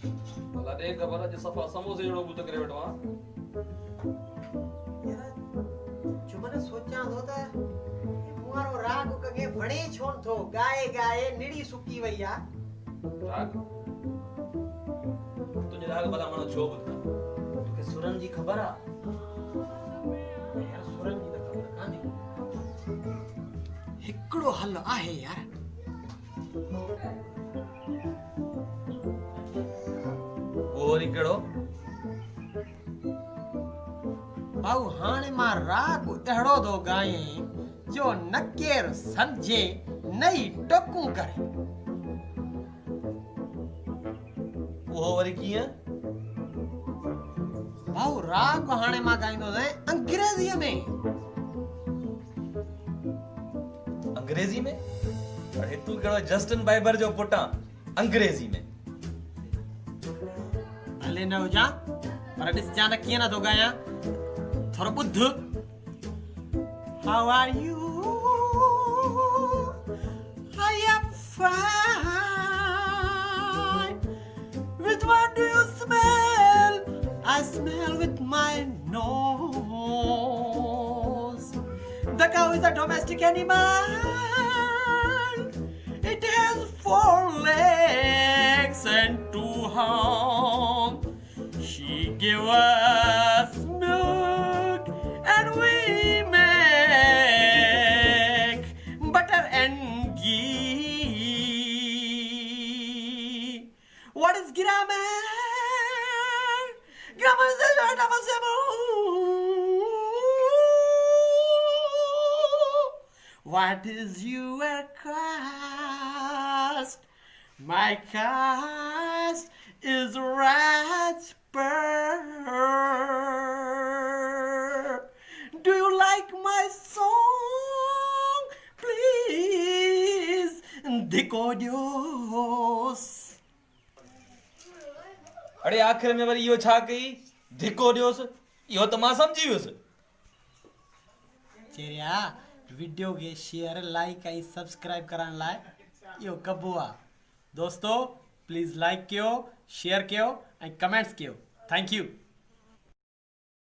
भला देख भला जो सफा समोसे जड़ो बुत करे बैठो हां यार जो मैंने सोचा होता है तुम्हारो राग कगे बड़े छोन थो गाए गाए निड़ी सुकी वैया राग तुझे राग भला मानो छो बुत तोके सुरन जी खबर आ यार सुरन जी का खबर काने हिकड़ो हल आहे यार और इकड़ो भाऊ हाणे मां राग अहिड़ो थो गाए जो न केर सम्झे नई टकू करे वो वरी कीअं भाऊ राग हाणे मां गाईंदो आहियां अंग्रेजीअ में अंग्रेजी में अरे तू कहिड़ो जस्टिन बाइबर जो पुटा अंग्रेजी में भले न हुजां पर ॾिस जान कीअं नथो ॻायां थोरो ॿुध How are you? I am fine. With what do you smell? I smell with my nose. The cow is a domestic animal. It has 4 legs and 2 arms. She gives us milk and we make butter and ghee. What is grammar? Grammar is not possible. What is your caste? My caste is Raspberry. Do you like my song? Please, dico Dios. अरे आखिर में worry इहो छा कई धिको ॾियोस इहो त मां समझी वियुसि चेरिया वीडियो के शेयर लाइक ऐं सब्सक्राइब करण लाइ इहो कबो आहे दोस्तो प्लीज़ लाइक कयो शेयर कयो ऐं कमेंट्स कयो थैंक यू